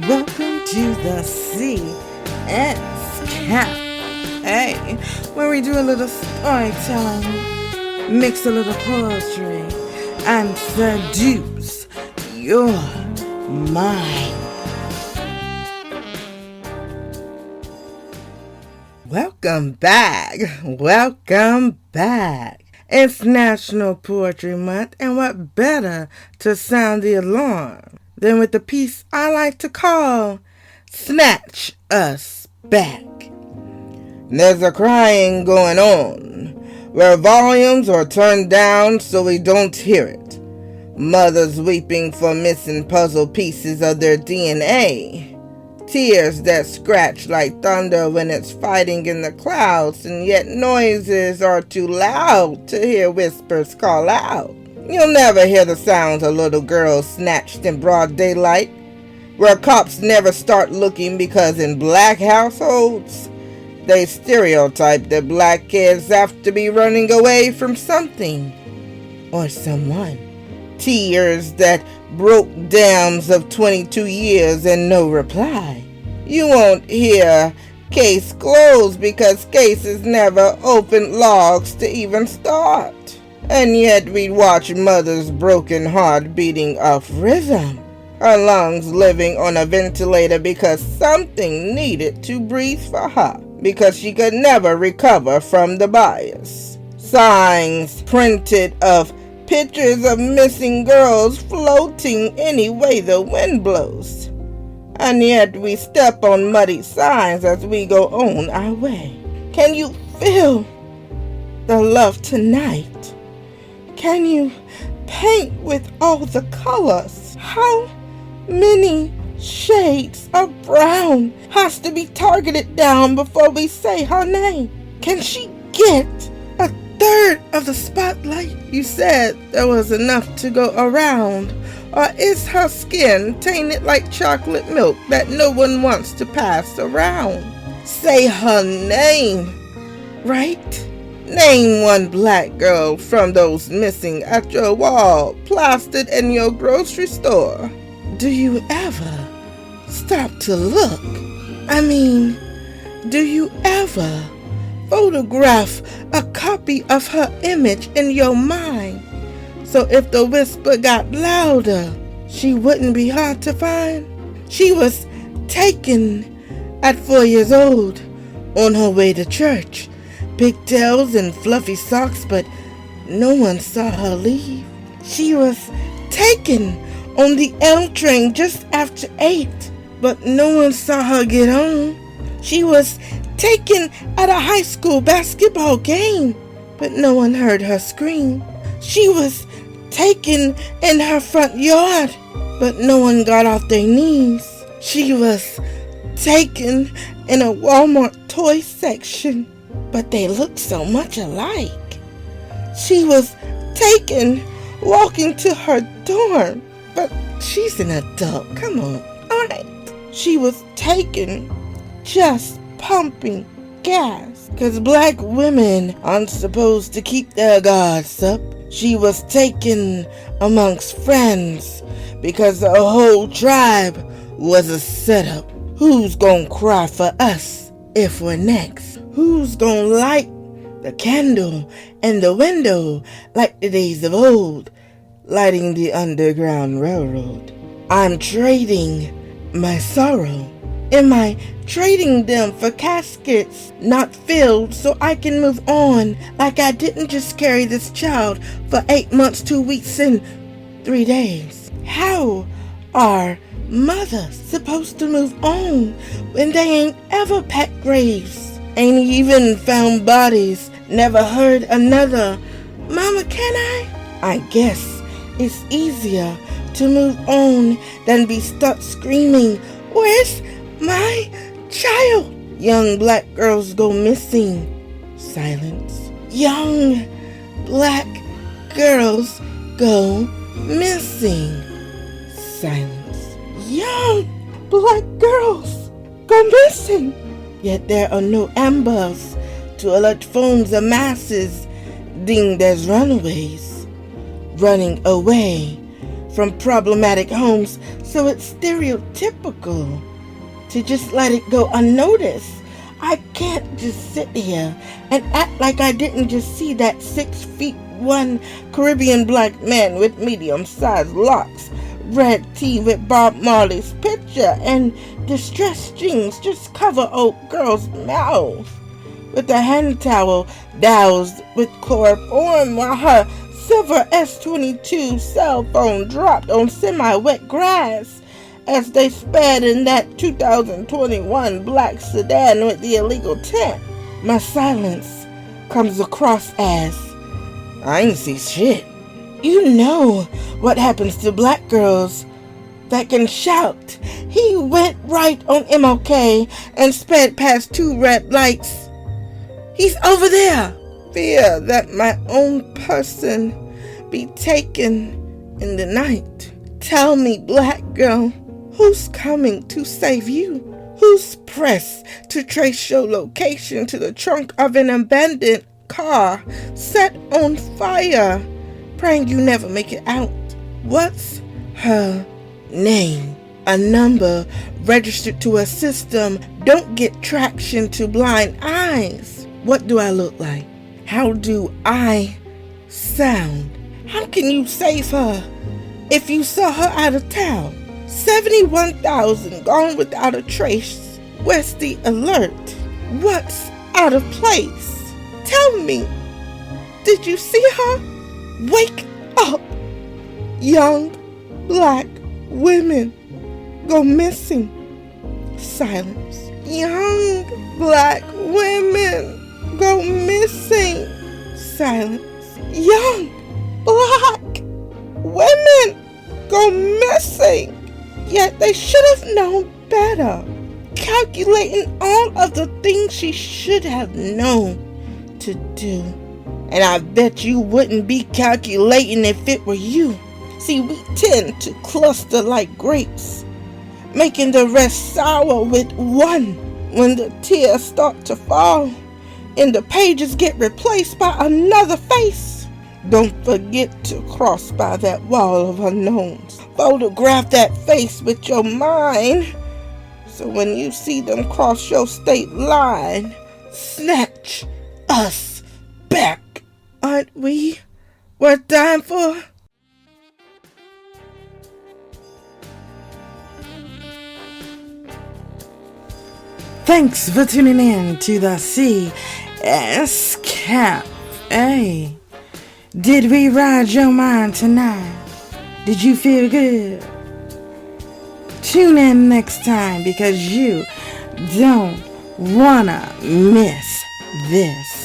Welcome to the CS Cafe, where we do a little storytelling, mix a little poetry, and seduce your mind. Welcome back. It's National Poetry Month, and what better to sound the alarm than with the piece I like to call Snatch Us Back. There's a crying going on, where volumes are turned down so we don't hear it. Mothers weeping for missing puzzle pieces of their DNA. Tears that scratch like thunder when it's fighting in the clouds, and yet noises are too loud to hear whispers call out. You'll never hear the sounds of little girls snatched in broad daylight, where cops never start looking because in black households, they stereotype that black kids have to be running away from something or someone. Tears that broke dams of 22 years and no reply. You won't hear case closed because cases never opened logs to even start. And yet we'd watch mother's broken heart beating off rhythm, her lungs living on a ventilator because something needed to breathe for her, because she could never recover from the bias. Signs printed of pictures of missing girls floating any way the wind blows. And yet we step on muddy signs as we go on our way. Can you feel the love tonight? Can you paint with all the colors? How many shades of brown has to be targeted down before we say her name? Can she get a third of the spotlight? You said there was enough to go around. Or is her skin tainted like chocolate milk that no one wants to pass around? Say her name, right? Name one black girl from those missing at your wall, plastered in your grocery store. Do you ever stop to look? Do you ever photograph a copy of her image in your mind? So if the whisper got louder, she wouldn't be hard to find. She was taken at 4 years old on her way to church. Pigtails and fluffy socks, but no one saw her leave. She was taken on the L train just after 8, but no one saw her get on. She was taken at a high school basketball game, but no one heard her scream. She was taken in her front yard, but no one got off their knees. She was taken in a Walmart toy section, but they looked so much alike. She was taken walking to her dorm, but she's an adult. Come on, all right. She was taken just pumping gas, 'cause black women aren't supposed to keep their guards up. She was taken amongst friends because the whole tribe was a setup. Who's gonna cry for us if we're next? Who's gonna light the candle in the window like the days of old, lighting the Underground Railroad? I'm trading my sorrow. Am I trading them for caskets not filled so I can move on, like I didn't just carry this child for 8 months, 2 weeks, and 3 days? How are mothers supposed to move on when they ain't ever packed graves, ain't even found bodies, never heard another "Mama, can I?" I guess it's easier to move on than be stuck screaming, "Where's my child?" Young black girls go missing. Silence. Young black girls go missing. Silence. Young black girls go missing. Yet there are no ambers to alert phones of masses deemed as runaways, running away from problematic homes, so it's stereotypical to just let it go unnoticed. I can't just sit here and act like I didn't just see that 6'1" Caribbean black man with medium-sized locks, red tee with Bob Marley's picture, and distressed jeans just cover old girl's mouth with a hand towel doused with chloroform while her silver S22 cell phone dropped on semi-wet grass as they sped in that 2021 black sedan with the illegal tint. My silence comes across as, I ain't see shit. You know what happens to black girls that can shout. He went right on MLK and sped past 2 red lights. He's over there. Fear that my own person be taken in the night. Tell me, black girl, who's coming to save you? Who's pressed to trace your location to the trunk of an abandoned car set on fire, praying you never make it out? What's her name? A number registered to a system don't get traction to blind eyes. What do I look like? How do I sound? How can you save her if you saw her out of town? 71,000 gone without a trace. Where's the alert? What's out of place? Tell me, did you see her? Wake up! Young black women go missing. Silence. Young black women go missing. Silence. Young black women go missing. Yet they should have known better. Calculating all of the things she should have known to do. And I bet you wouldn't be calculating if it were you. See, we tend to cluster like grapes, making the rest sour with one. When the tears start to fall and the pages get replaced by another face, don't forget to cross by that wall of unknowns. Photograph that face with your mind, so when you see them cross your state line, snatch us back. Aren't we worth dying for? Thanks for tuning in to the CS Cafe. Did we ride your mind tonight? Did you feel good? Tune in next time because you don't wanna miss this.